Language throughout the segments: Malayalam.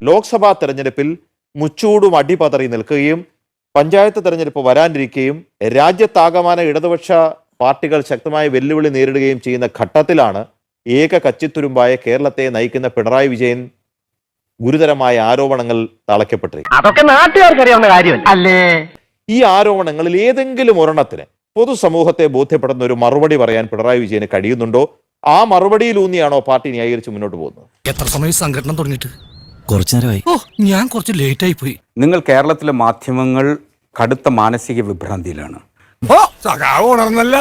ലോക്സഭാ തെരഞ്ഞെടുപ്പിൽ മുച്ചൂടും അടിപതറി നിൽക്കുകയും പഞ്ചായത്ത് തെരഞ്ഞെടുപ്പ് വരാനിരിക്കുകയും രാജ്യത്താകമാന ഇടതുപക്ഷ പാർട്ടികൾ ശക്തമായ വെല്ലുവിളി നേരിടുകയും ചെയ്യുന്ന ഘട്ടത്തിലാണ് ഏക കച്ചിത്തുരുമ്പായ കേരളത്തെ നയിക്കുന്ന പിണറായി വിജയൻ ഗുരുതരമായ ആരോപണങ്ങൾ തളയ്ക്കപ്പെട്ടിരിക്കും. അതൊക്കെ നാട്ടുകാർക്കറിയാവുന്ന കാര്യമല്ല അല്ലേ? ഈ ആരോപണങ്ങളിൽ ഏതെങ്കിലും ഒരെണ്ണത്തിന് പൊതുസമൂഹത്തെ ബോധ്യപ്പെടുന്ന ഒരു മറുപടി പറയാൻ പിണറായി വിജയന് കഴിയുന്നുണ്ടോ? ആ മറുപടിയിലൂന്നിയാണോ പാർട്ടി ന്യായീകരിച്ച് മുന്നോട്ട് പോകുന്നത്? എത്ര സമയം സംഘടന തുടങ്ങിയിട്ട്? കുറച്ചു നേരമായി. ഞാൻ കുറച്ച് ലേറ്റ് ആയി പോയി. നിങ്ങൾ കേരളത്തിലെ മാധ്യമങ്ങൾ കടുത്ത മാനസിക വിഭ്രാന്തിയിലാണ്.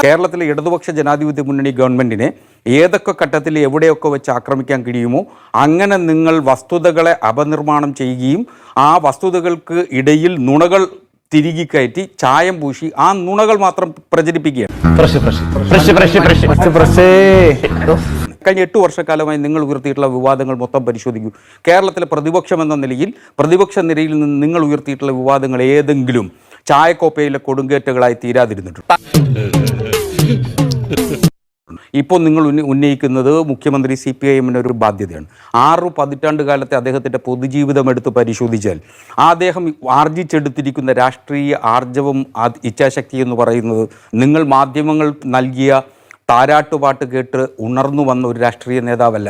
കേരളത്തിലെ ഇടതുപക്ഷ ജനാധിപത്യ മുന്നണി ഗവൺമെന്റിനെ ഏതൊക്കെ ഘട്ടത്തിൽ എവിടെയൊക്കെ വെച്ച് ആക്രമിക്കാൻ കഴിയുമോ അങ്ങനെ നിങ്ങൾ വസ്തുതകളെ അപനിർമ്മാണം ചെയ്യുകയും ആ വസ്തുതകൾക്ക് ഇടയിൽ നുണകൾ തിരികെ കയറ്റി ചായം പൂശി ആ നുണകൾ മാത്രം പ്രചരിപ്പിക്കുകയാണ്. കഴിഞ്ഞ 8 വർഷക്കാലമായി നിങ്ങൾ ഉയർത്തിയിട്ടുള്ള വിവാദങ്ങൾ മൊത്തം പരിശോധിക്കൂ. കേരളത്തിലെ പ്രതിപക്ഷം എന്ന നിലയിൽ പ്രതിപക്ഷ നിരയിൽ നിന്ന് നിങ്ങൾ ഉയർത്തിയിട്ടുള്ള വിവാദങ്ങൾ ഏതെങ്കിലും ചായക്കോപ്പയിലെ കൊടുങ്കേറ്റുകളായി തീരാതിരുന്നിട്ടുണ്ട്? ഇപ്പോൾ നിങ്ങൾ ഉന്നയിക്കുന്നത് മുഖ്യമന്ത്രി CPIM-ന് ഒരു ബാധ്യതയാണ്. 6 പതിറ്റാണ്ട് കാലത്തെ അദ്ദേഹത്തിൻ്റെ പൊതുജീവിതം എടുത്ത് പരിശോധിച്ചാൽ അദ്ദേഹം ആർജിച്ചെടുത്തിരിക്കുന്ന രാഷ്ട്രീയ ആർജവം ഇച്ഛാശക്തി എന്ന് പറയുന്നത് നിങ്ങൾ മാധ്യമങ്ങൾ നൽകിയ താരാട്ടുപാട്ട് കേട്ട് ഉണർന്നു വന്ന ഒരു രാഷ്ട്രീയ നേതാവല്ല.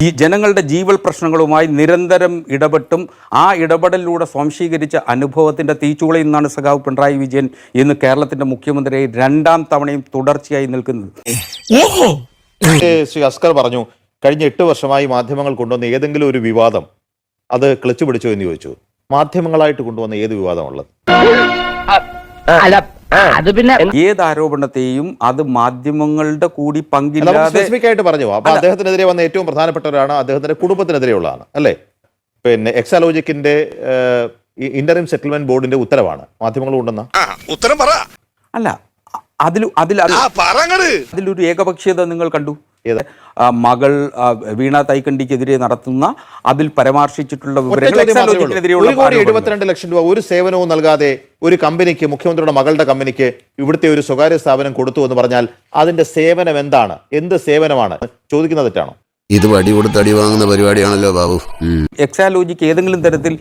ഈ ജനങ്ങളുടെ ജീവൽ പ്രശ്നങ്ങളുമായി നിരന്തരം ഇടപെട്ടും ആ ഇടപെടലിലൂടെ സ്വാംശീകരിച്ച അനുഭവത്തിന്റെ തീച്ചൂളയിൽ നിന്നാണ് സഖാവ് പിണറായി വിജയൻ ഇന്ന് കേരളത്തിന്റെ മുഖ്യമന്ത്രിയായി 2ാം തവണയും തുടർച്ചയായി നിൽക്കുന്നത്. ശ്രീ അസ്കർ പറഞ്ഞു, കഴിഞ്ഞ 8 വർഷമായി മാധ്യമങ്ങൾ കൊണ്ടുവന്ന ഏതെങ്കിലും ഒരു വിവാദം അത് ക്ലച്ച് പിടിച്ചോ എന്ന് ചോദിച്ചു. മാധ്യമങ്ങളായിട്ട് കൊണ്ടുവന്ന ഏത് വിവാദമുള്ളത്? അത് പിന്നെ ഏത് ആരോപണത്തെയും അത് മാധ്യമങ്ങളുടെ കൂടി പങ്കില്ലാതെ സ്പെസിഫിക് ആയിട്ട് പറഞ്ഞു. അപ്പൊ അദ്ദേഹത്തിനെതിരെ വന്ന ഏറ്റവും പ്രധാനപ്പെട്ടവരാണ് അദ്ദേഹത്തിന്റെ കുടുംബത്തിനെതിരെയുള്ളതാണ് അല്ലേ? പിന്നെ എക്സാലോജിക്കിന്റെ ഇന്ററിം സെറ്റിൽമെന്റ് ബോർഡിന്റെ ഉത്തരവാണ് മാധ്യമങ്ങൾ കൊണ്ടുവന്ന ഉത്തരം പറ. അല്ല, അതിലൊരു ഏകപക്ഷീയത നിങ്ങൾ കണ്ടു. മകൾ വീണ തൈക്കണ്ടിക്കെതിരെ നടത്തുന്ന അതിൽ പരാമർശിച്ചിട്ടുള്ള വിവരങ്ങൾ 1,72 ലക്ഷം രൂപ ഒരു സേവനവും നൽകാതെ ഒരു കമ്പനിക്ക്, മുഖ്യമന്ത്രിയുടെ മകളുടെ കമ്പനിക്ക് ഇവിടുത്തെ ഒരു സ്വകാര്യ സ്ഥാപനം കൊടുത്തു എന്ന് പറഞ്ഞാൽ അതിന്റെ സേവനം എന്താണ്? എന്ത് സേവനമാണ് ചോദിക്കുന്നത്? തെറ്റാണോ? ഇത് വടി കൊടുത്ത് അടി വാങ്ങുന്ന പരിപാടിയാണല്ലോ ബാബു. എക്സാലോജിക്ക് ഏതെങ്കിലും തരത്തിൽ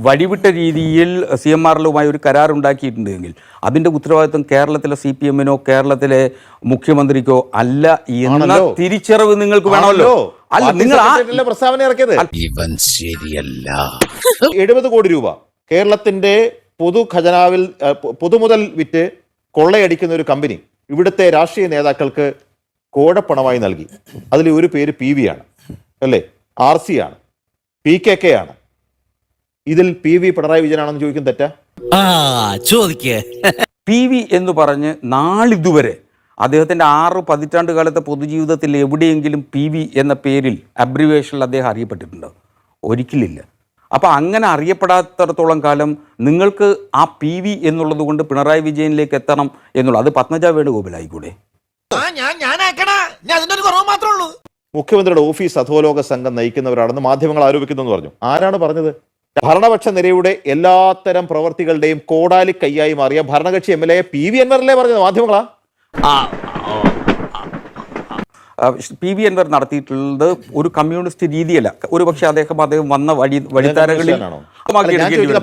വഴിവിട്ട രീതിയിൽ CMRലുമായി ഒരു കരാർ ഉണ്ടാക്കിയിട്ടുണ്ടെങ്കിൽ അതിന്റെ ഉത്തരവാദിത്വം കേരളത്തിലെ CPM-നോ കേരളത്തിലെ മുഖ്യമന്ത്രിക്കോ അല്ല എന്ന തിരിച്ചറിവ് നിങ്ങൾക്ക് വേണമല്ലോ. അല്ല, നിങ്ങൾ പ്രസ്താവന ഇറക്കിയത് ഇവൻ ശരിയല്ല. 70 കോടി രൂപ കേരളത്തിന്റെ പൊതു ഖജനാവിൽ പൊതുമുതൽ വിറ്റ് കൊള്ളയടിക്കുന്ന ഒരു കമ്പനി ഇവിടുത്തെ രാഷ്ട്രീയ നേതാക്കൾക്ക് കോടപ്പണമായി നൽകി. അതിൽ ഒരു പേര് PV ആണ് അല്ലേ, RC ആണ്, PKK ആണ്. ഇതിൽ PV പിണറായി വിജയനാണെന്ന് ചോദിക്കും തെറ്റാ? PV എന്ന് പറഞ്ഞ് നാളിതുവരെ അദ്ദേഹത്തിൻ്റെ 6 പതിറ്റാണ്ട് കാലത്തെ പൊതുജീവിതത്തിൽ എവിടെയെങ്കിലും PV എന്ന പേരിൽ അബ്രിവേഷനിൽ അദ്ദേഹം അറിയപ്പെട്ടിട്ടുണ്ടോ? ഒരിക്കലില്ല. അപ്പോൾ അങ്ങനെ അറിയപ്പെടാത്തിടത്തോളം കാലം നിങ്ങൾക്ക് ആ PV എന്നുള്ളത് കൊണ്ട് പിണറായി വിജയനിലേക്ക് എത്തണം എന്നുള്ളത് അത് പത്മജ വേണുഗോപാലായിക്കൂടെ? മുഖ്യമന്ത്രിയുടെ ഓഫീസ് അധോലോക സംഘം നയിക്കുന്നവരാണെന്ന് മാധ്യമങ്ങൾ ആരോപിക്കുന്നു എന്ന് പറഞ്ഞു. ആരാണ് പറഞ്ഞത്? ഭരണപക്ഷ നിരയുടെ എല്ലാത്തരം പ്രവർത്തികളുടെയും കോടാലി കൈയായി മാറിയ ഭരണകക്ഷി MLA PV അൻവറല്ലേ പറഞ്ഞത്? മാധ്യമങ്ങളാ? PV അൻവർ നടത്തിയിട്ടുള്ളത് ഒരു കമ്മ്യൂണിസ്റ്റ് രീതിയല്ല. ഒരു പക്ഷേ അദ്ദേഹം വന്ന വഴിത്താരകളിൽ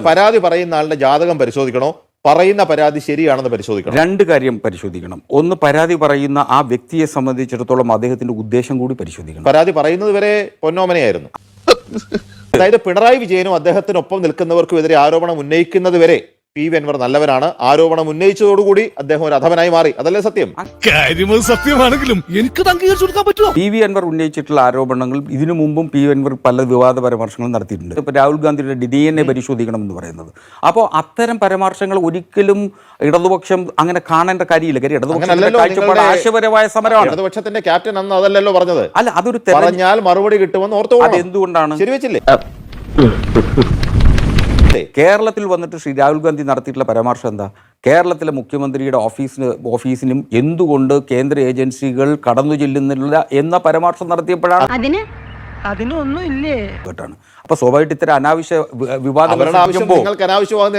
പരാതി പറയുന്ന ആളുടെ ജാതകം പരിശോധിക്കണോ, പറയുന്ന പരാതി ശരിയാണെന്ന് പരിശോധിക്കണം? 2 കാര്യം പരിശോധിക്കണം. ഒന്ന്, പരാതി പറയുന്ന ആ വ്യക്തിയെ സംബന്ധിച്ചിടത്തോളം അദ്ദേഹത്തിന്റെ ഉദ്ദേശം കൂടി പരിശോധിക്കണം. പരാതി പറയുന്നത് വരെ പൊന്നോമനയായിരുന്നു. അതായത് പിണറായി വിജയനും അദ്ദേഹത്തിനൊപ്പം നിൽക്കുന്നവർക്കും എതിരെ ആരോപണം ഉന്നയിക്കുന്നത് വരെ PV അൻവർ നല്ലവനാണ്. ആരോപണം ഉന്നയിച്ചതോടുകൂടി അദ്ദേഹം ഒരു അധമനായി മാറി. അതല്ലേ സത്യം? സത്യമാണെങ്കിലും എനിക്ക് അംഗീകരിച്ചു കൊടുക്കാൻ പറ്റുമോ? PV അൻവർ ഉന്നയിച്ചിട്ടുള്ള ആരോപണങ്ങൾ ഇതിനു മുമ്പും PV അൻവർ പല വിവാദ പരാമർശങ്ങളും നടത്തിയിട്ടുണ്ട്. ഇപ്പോൾ രാഹുൽ ഗാന്ധിയുടെ DNA പരിശോധിക്കണം എന്ന് പറയുന്നത്. അപ്പോൾ അത്തരം പരാമർശങ്ങൾ ഒരിക്കലും ഇടതുപക്ഷം അങ്ങനെ കാണേണ്ട കാര്യമില്ല. കാര്യം ഇടതുപക്ഷത്തിന്റെ കാഴ്ചപ്പാട് ആശയപരമായ സമരമാണ്. ഇടതുപക്ഷത്തിന്റെ ക്യാപ്റ്റൻ അന്ന് അതല്ലല്ലോ പറഞ്ഞത്. അല്ല, അതൊരു പറഞ്ഞാൽ മറുപടി കിട്ടുമെന്ന് ഓർത്തോ. അതെന്തുകൊണ്ടാണ് ശരിവെച്ചില്ലേ? കേരളത്തിൽ വന്നിട്ട് ശ്രീ രാഹുൽ ഗാന്ധി നടത്തിയിട്ടുള്ള പരാമർശം എന്താ? കേരളത്തിലെ മുഖ്യമന്ത്രിയുടെ ഓഫീസിനും എന്തുകൊണ്ട് കേന്ദ്ര ഏജൻസികൾ കടന്നു ചെല്ലുന്നില്ല എന്ന പരാമർശം നടത്തിയപ്പോഴാണ്. അപ്പൊ സ്വാഭാവികമായിട്ട് ഇത്തരം അനാവശ്യ വിവാദങ്ങൾ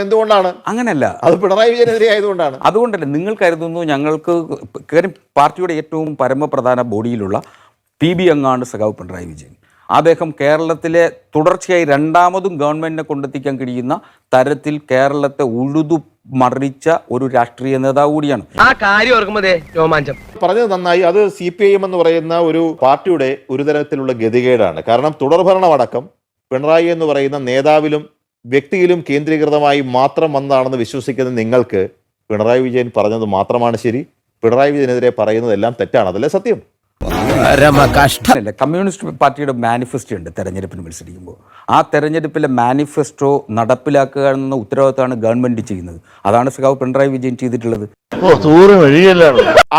എന്തുകൊണ്ടാണ്? അങ്ങനെയല്ല, അത് പിണറായി വിജയനെതിരെ ആയതുകൊണ്ടാണ്. അതുകൊണ്ടല്ല. നിങ്ങൾ കരുതുന്നു ഞങ്ങൾക്ക് പാർട്ടിയുടെ ഏറ്റവും പരമപ്രധാന ബോഡിയിലുള്ള PB അംഗമാണ് സഖാവ് പിണറായി വിജയൻ. അദ്ദേഹം കേരളത്തിലെ തുടർച്ചയായി രണ്ടാമതും ഗവൺമെൻറ്റിനെ കൊണ്ടെത്തിക്കാൻ കഴിയുന്ന തരത്തിൽ കേരളത്തെ ഉഴുതു മറിച്ച ഒരു രാഷ്ട്രീയ നേതാവ് കൂടിയാണ്. ആ കാര്യം ഓർക്കുമ്പോഴേ രോമാഞ്ചം. പറഞ്ഞത് നന്നായി. അത് CPIM എന്ന് പറയുന്ന ഒരു പാർട്ടിയുടെ ഒരു തരത്തിലുള്ള ഗതികേടാണ്. കാരണം തുടർഭരണമടക്കം പിണറായി എന്ന് പറയുന്ന നേതാവിലും വ്യക്തിയിലും കേന്ദ്രീകൃതമായി മാത്രം വന്നതാണെന്ന് വിശ്വസിക്കുന്ന നിങ്ങൾക്ക് പിണറായി വിജയൻ പറഞ്ഞത് മാത്രമാണ് ശരി, പിണറായി വിജയനെതിരെ പറയുന്നതെല്ലാം തെറ്റാണ്. അതല്ലേ സത്യം? അല്ല, കമ്മ്യൂണിസ്റ്റ് പാർട്ടിയുടെ മാനിഫെസ്റ്റോ ഉണ്ട് തെരഞ്ഞെടുപ്പിന് മത്സരിക്കുമ്പോൾ. ആ തെരഞ്ഞെടുപ്പിലെ മാനിഫെസ്റ്റോ നടപ്പിലാക്കുക എന്ന ഉത്തരവാദിത്തമാണ് ഗവൺമെന്റ് ചെയ്യുന്നത്. അതാണ് സഖാവ് പിണറായി വിജയൻ ചെയ്തിട്ടുള്ളത്.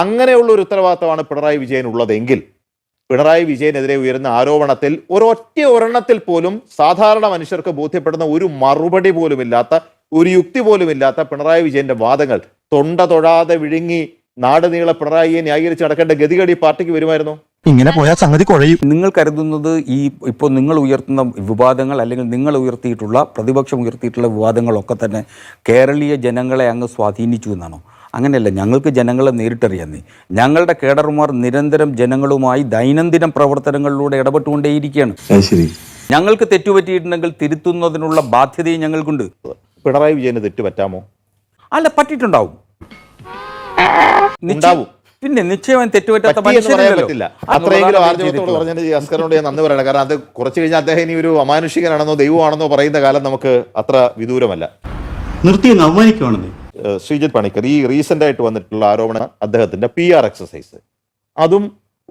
അങ്ങനെയുള്ള ഒരു ഉത്തരവാദിത്തമാണ് പിണറായി വിജയൻ ഉള്ളതെങ്കിൽ പിണറായി വിജയനെതിരെ ഉയരുന്ന ആരോപണത്തിൽ ഒരെണ്ണത്തിൽ പോലും സാധാരണ മനുഷ്യർക്ക് ബോധ്യപ്പെടുന്ന ഒരു മറുപടി പോലുമില്ലാത്ത, ഒരു യുക്തി പോലുമില്ലാത്ത പിണറായി വിജയന്റെ വാദങ്ങൾ തൊണ്ട തൊഴാതെ വിഴുങ്ങി നാട് നീളെ പിണറായിയെ ന്യായീകരിച്ച് നടക്കേണ്ട ഗതികേട് ഈ പാർട്ടിക്ക് വരുമായിരുന്നു? ഇങ്ങനെ പോയാൽ സംഗതി കുഴയും. നിങ്ങൾ കരുതുന്നത് ഇപ്പോൾ നിങ്ങൾ ഉയർത്തുന്ന വിവാദങ്ങൾ അല്ലെങ്കിൽ നിങ്ങൾ ഉയർത്തിയിട്ടുള്ള പ്രതിപക്ഷം ഉയർത്തിയിട്ടുള്ള വിവാദങ്ങളൊക്കെ തന്നെ കേരളീയ ജനങ്ങളെ അങ്ങ് സ്വാധീനിച്ചു എന്നാണോ? അങ്ങനെയല്ല. ഞങ്ങൾക്ക് ജനങ്ങളെ നേരിട്ടറിയാന്നേ. ഞങ്ങളുടെ കേഡർമാർ നിരന്തരം ജനങ്ങളുമായി ദൈനംദിന പ്രവർത്തനങ്ങളിലൂടെ ഇടപെട്ടുകൊണ്ടേയിരിക്കുകയാണ്. ഞങ്ങൾക്ക് തെറ്റുപറ്റിയിട്ടുണ്ടെങ്കിൽ തിരുത്തുന്നതിനുള്ള ബാധ്യതയും ഞങ്ങൾക്കുണ്ട്. പിണറായി വിജയന് തെറ്റുപറ്റാമോ? അല്ല, പറ്റിയിട്ടുണ്ടാവും. ഉണ്ടാവും. പിന്നെ നിശ്ചയമായും തെറ്റുപറ്റാത്ത പറ്റില്ല. അത്രയെങ്കിലും ആർജവത്തോട് പറഞ്ഞതിന് അസ്കറിനോട് ഞാൻ നന്ദി പറയണം. കാരണം അത് കുറച്ച് കഴിഞ്ഞാൽ അദ്ദേഹം ഇനി ഒരു അമാനുഷികനാണെന്നോ ദൈവമാണെന്നോ പറയുന്ന കാലം നമുക്ക് അത്ര വിദൂരമല്ല. നിർത്തി അവമാനിക്കുവാണെന്നേ. ശ്രീജിത്ത് പണിക്കർ, ഈ റീസെന്റ് ആയിട്ട് വന്നിട്ടുള്ള ആരോപണം അദ്ദേഹത്തിന്റെ PR എക്സസൈസ്, അതും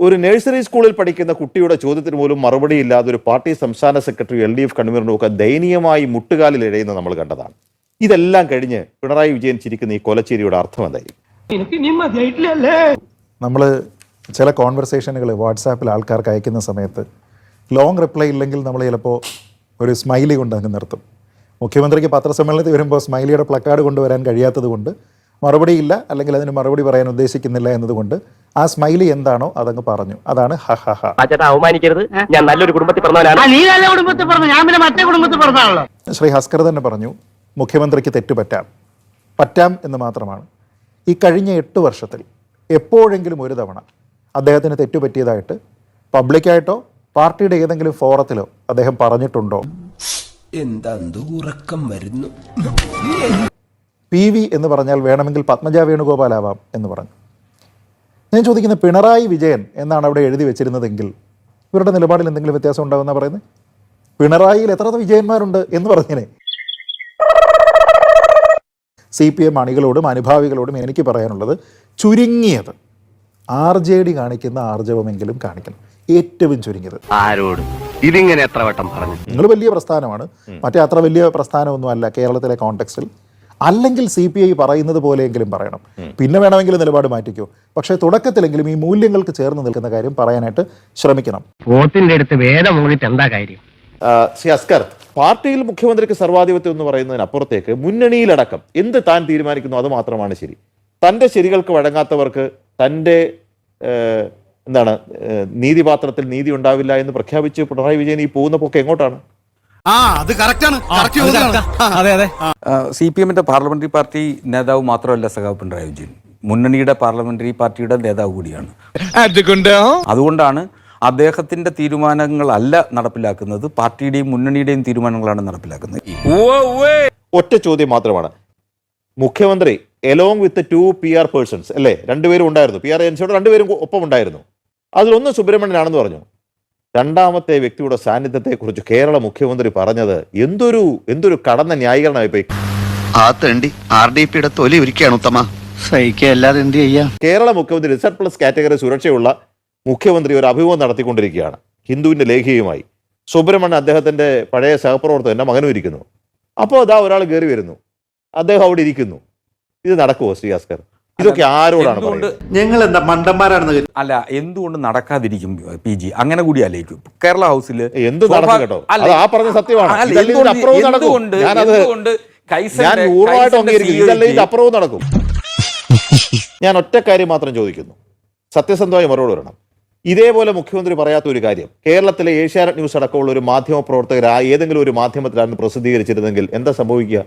ഒരു നഴ്സറി സ്കൂളിൽ പഠിക്കുന്ന കുട്ടിയുടെ ചോദ്യത്തിന് പോലും മറുപടി ഇല്ലാതെ ഒരു പാർട്ടി സംസ്ഥാന സെക്രട്ടറി LDF കൺവീനറും ഒക്കെ ദയനീയമായി മുട്ടുകാലിൽ ഇഴയുന്നത് നമ്മൾ കണ്ടതാണ്. ഇതെല്ലാം കഴിഞ്ഞ് പിണറായി വിജയൻ ചിരിക്കുന്ന ഈ കൊലച്ചേരിയുടെ അർത്ഥം എന്തായിരിക്കും? നമ്മൾ ചില കോൺവെർസേഷനുകൾ വാട്സാപ്പിൽ ആൾക്കാർക്ക് അയക്കുന്ന സമയത്ത് ലോങ് റിപ്ലൈ ഇല്ലെങ്കിൽ നമ്മൾ ചിലപ്പോൾ ഒരു സ്മൈലി കൊണ്ട് അങ്ങ് നിർത്തും. മുഖ്യമന്ത്രിക്ക് പത്രസമ്മേളനത്തിൽ വരുമ്പോൾ സ്മൈലിയുടെ പ്ലക്കാർഡ് കൊണ്ടുവരാൻ കഴിയാത്തത് കൊണ്ട് മറുപടിയില്ല, അല്ലെങ്കിൽ അതിന് മറുപടി പറയാൻ ഉദ്ദേശിക്കുന്നില്ല എന്നതുകൊണ്ട് ആ സ്മൈലി എന്താണോ അതങ്ങ് പറഞ്ഞു. അതാണ് ഹ ഹ ഹ. അവമാനിക്കരുത്, ഞാൻ നല്ലൊരു കുടുംബത്തിൽ പറഞ്ഞവനാണ്. നീ നല്ല കുടുംബത്തിൽ പറഞ്ഞു, ഞാൻ പിന്നെ മറ്റേ കുടുംബത്തിൽ പറഞ്ഞാണല്ലോ. ശ്രീ ഹസ്കർ തന്നെ പറഞ്ഞു, മുഖ്യമന്ത്രിക്ക് പറ്റാം എന്ന് മാത്രമാണ്. ഈ കഴിഞ്ഞ 8 വർഷത്തിൽ എപ്പോഴെങ്കിലും ഒരു തവണ അദ്ദേഹത്തിന് തെറ്റുപറ്റിയതായിട്ട് പബ്ലിക്കായിട്ടോ പാർട്ടിയുടെ ഏതെങ്കിലും ഫോറത്തിലോ അദ്ദേഹം പറഞ്ഞിട്ടുണ്ടോ? എന്താ ഉറക്കം വരുന്നു. PV എന്ന് പറഞ്ഞാൽ വേണമെങ്കിൽ പത്മജ വേണുഗോപാൽ ആവാം എന്ന് പറഞ്ഞു. ഞാൻ ചോദിക്കുന്നത്, പിണറായി വിജയൻ എന്നാണ് അവിടെ എഴുതി വെച്ചിരുന്നതെങ്കിൽ ഇവരുടെ നിലപാടിൽ എന്തെങ്കിലും വ്യത്യാസം ഉണ്ടാവുമെന്നാണ് പറയുന്നത്? പിണറായിയിൽ എത്ര വിജയന്മാരുണ്ട് എന്ന് പറഞ്ഞേനെ. CPM അണികളോടും അനുഭാവികളോടും എനിക്ക് പറയാനുള്ളത്, ചുരുങ്ങിയത് RJD കാണിക്കുന്ന ആർജവമെങ്കിലും കാണിക്കണം. ഏറ്റവും ചുരുങ്ങിയത്. ആരോടും ഇതിങ്ങനെ എത്ര വട്ടം പറഞ്ഞു? നിങ്ങൾ വലിയ പ്രസ്ഥാനമാണ്, മറ്റേ അത്ര വലിയ പ്രസ്ഥാനമൊന്നും അല്ല കേരളത്തിലെ കോണ്ടെക്സ്റ്റിൽ. അല്ലെങ്കിൽ CPI പറയുന്നത് പോലെയെങ്കിലും പറയണം. പിന്നെ വേണമെങ്കിൽ നിലപാട് മാറ്റിക്കോ, പക്ഷേ തുടക്കത്തിലെങ്കിലും ഈ മൂല്യങ്ങൾക്ക് ചേർന്ന് നിൽക്കുന്ന കാര്യം പറയാനായിട്ട് ശ്രമിക്കണം. വോട്ടിന്റെ അടുത്ത് വേദം മൂടിയിട്ട് എന്താ കാര്യം? ശ്രീ അസ്കർ, പാർട്ടിയിൽ മുഖ്യമന്ത്രിക്ക് സർവാധിപത്യം എന്ന് പറയുന്നതിനപ്പുറത്തേക്ക് മുന്നണിയിലടക്കം എന്ത് താൻ തീരുമാനിക്കുന്നു അത് മാത്രമാണ് ശരി. തൻ്റെ ശരികൾക്ക് വഴങ്ങാത്തവർക്ക് തൻ്റെ നീതിപാത്രത്തിൽ നീതി ഉണ്ടാവില്ല എന്ന് പ്രഖ്യാപിച്ച് പിണറായി വിജയൻ ഈ പോകുന്ന പോക്ക് എങ്ങോട്ടാണ്? CPM പാർലമെന്ററി പാർട്ടി നേതാവ് മാത്രമല്ല സഖാവ് പിണറായി വിജയൻ, മുന്നണിയുടെ പാർലമെന്ററി പാർട്ടിയുടെ നേതാവ് കൂടിയാണ്. അതുകൊണ്ടാണ് അദ്ദേഹത്തിന്റെ തീരുമാനങ്ങളല്ല നടപ്പിലാക്കുന്നത്, പാർട്ടിയുടെയും മുന്നണിയുടെയും തീരുമാനങ്ങളാണ് നടപ്പിലാക്കുന്നത്. ഒറ്റ ചോദ്യം മാത്രമാണ്. മുഖ്യമന്ത്രി എലോങ് വിത്ത് 2 PR പേഴ്സൺസ് അല്ലേ, രണ്ടുപേരും ഉണ്ടായിരുന്നു, PR ഏജൻസിയോട് രണ്ടുപേരും ഒപ്പം ഉണ്ടായിരുന്നു. അതിലൊന്ന് സുബ്രഹ്മണ്യനാണെന്ന് പറഞ്ഞു. രണ്ടാമത്തെ വ്യക്തിയുടെ സാന്നിധ്യത്തെക്കുറിച്ച് കേരള മുഖ്യമന്ത്രി പറഞ്ഞത് എന്തൊരു കടന്ന ന്യായീകരണമായി പോയി. ആ തണ്ടി RDPയുടെ തൊലി ഒരുക്കുകയാണ് ഉത്തമ. സഹിക്കല്ലാതെ എന്ത് ചെയ്യാം? കേരള മുഖ്യമന്ത്രി റിസർട്ട്+ കാറ്റഗറി സുരക്ഷയുള്ള മുഖ്യമന്ത്രി ഒരു അഭിമുഖം നടത്തിക്കൊണ്ടിരിക്കുകയാണ് ഹിന്ദുവിന്റെ ലേഖികയുമായി. സുബ്രഹ്മണ്യൻ അദ്ദേഹത്തിന്റെ പഴയ സഹപ്രവർത്തകന്റെ മകനും ഇരിക്കുന്നു. അപ്പോൾ അതാ ഒരാൾ കയറി വരുന്നു, അദ്ദേഹം അവിടെ ഇരിക്കുന്നു. ഇത് നടക്കുമോ ശ്രീ അസ്കർ? ഇതൊക്കെ ആരോടാണ് പറയുന്നത്? ഞങ്ങൾ എന്താ മണ്ടന്മാരാണെന്ന്? അല്ല, എന്തുകൊണ്ട് നടക്കാതിരിക്കും PG? അങ്ങനെ കൂടി ആലോചിക്കും. കേരള ഹൗസിൽ എന്ത് നടക്കും കേട്ടോ, അത് ആ പറഞ്ഞ സത്യമാണ്. അപ്പുറവും നടക്കും. ഞാൻ ഒറ്റ കാര്യം മാത്രം ചോദിക്കുന്നു, സത്യസന്ധമായി മറുപടി പറയണം. ഇതേപോലെ മുഖ്യമന്ത്രി പറയാത്ത ഒരു കാര്യം കേരളത്തിലെ ഏഷ്യാനെറ്റ് ന്യൂസ് അടക്കമുള്ള ഒരു മാധ്യമ പ്രവർത്തകർ ഏതെങ്കിലും ഒരു മാധ്യമത്തിലാണ് പ്രസിദ്ധീകരിച്ചിരുന്നെങ്കിൽ എന്താ സംഭവിക്കുക?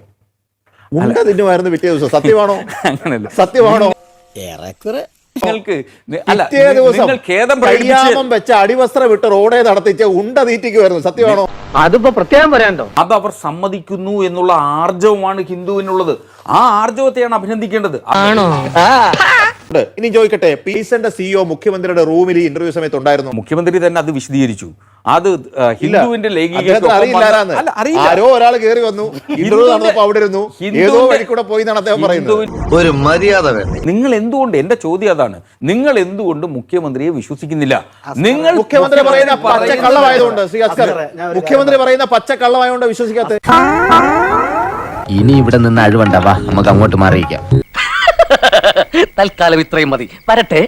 ഉണ്ടതിനുമായിരുന്നു പിറ്റേ ദിവസം. സത്യമാണോ? അങ്ങനല്ല. സത്യമാണോ? നിങ്ങൾക്ക് അല്ല, പിറ്റേ ദിവസം നിങ്ങൾ ഖേദം പ്രകടിപ്പിച്ച് കയ്യാമം വെച്ച അടിവസ്ത്രം വിട്ട് റോഡേ നടത്തിച്ച് ഉണ്ട തീറ്റിക്കുമായിരുന്നു. സത്യമാണോ? അതിപ്പോ പ്രത്യേകം പറയാണ്ടോ? അത് അവർ സമ്മതിക്കുന്നു എന്നുള്ള ആർജവമാണ് ഹിന്ദുവിനുള്ളത്. ആ ആർജവത്തെയാണ് അഭിനന്ദിക്കേണ്ടത്. ഉണ്ട്. ഇനി ചോദിക്കട്ടെ, പീസന്റെ സിഇഒ മുഖ്യമന്ത്രിയുടെ റൂമിൽ ഇന്റർവ്യൂ സമയത്ത് ഉണ്ടായിരുന്നു? മുഖ്യമന്ത്രി തന്നെ അത് വിശദീകരിച്ചു. അത് ഹിന്ദുവിന്റെ അദ്ദേഹത്തിന് അറിയില്ല ആരാന്ന്. ആരോ ഒരാൾ കയറി വന്നു, ഇന്റർവ്യൂ നടന്നപ്പോ അവിടെ ഇരുന്നു, ഏതോ വഴി കൂടെ പോയി എന്നാണ് അദ്ദേഹം പറയുന്നത്. ഒരു മര്യാദ വേണം. നിങ്ങൾ എന്തുകൊണ്ട്, എന്റെ ചോദ്യം അതാണ്, നിങ്ങൾ എന്തുകൊണ്ട് മുഖ്യമന്ത്രിയെ വിശ്വസിക്കുന്നില്ല? നിങ്ങൾ മുഖ്യമന്ത്രി പറയുന്ന പച്ചക്കള്ളമായതുകൊണ്ട്, ശ്രീ അസ്കർ, മുഖ്യമന്ത്രി പറയുന്ന പച്ചക്കള്ളമായതുകൊണ്ട് വിശ്വസിക്കാത്ത. ഇനി ഇവിടെ നിന്ന് അഴിവണ്ടാവാ, നമുക്ക് അങ്ങോട്ട് മാറിയിക്കാം. തൽക്കാലം ഇത്രയും മതി. വരട്ടെ.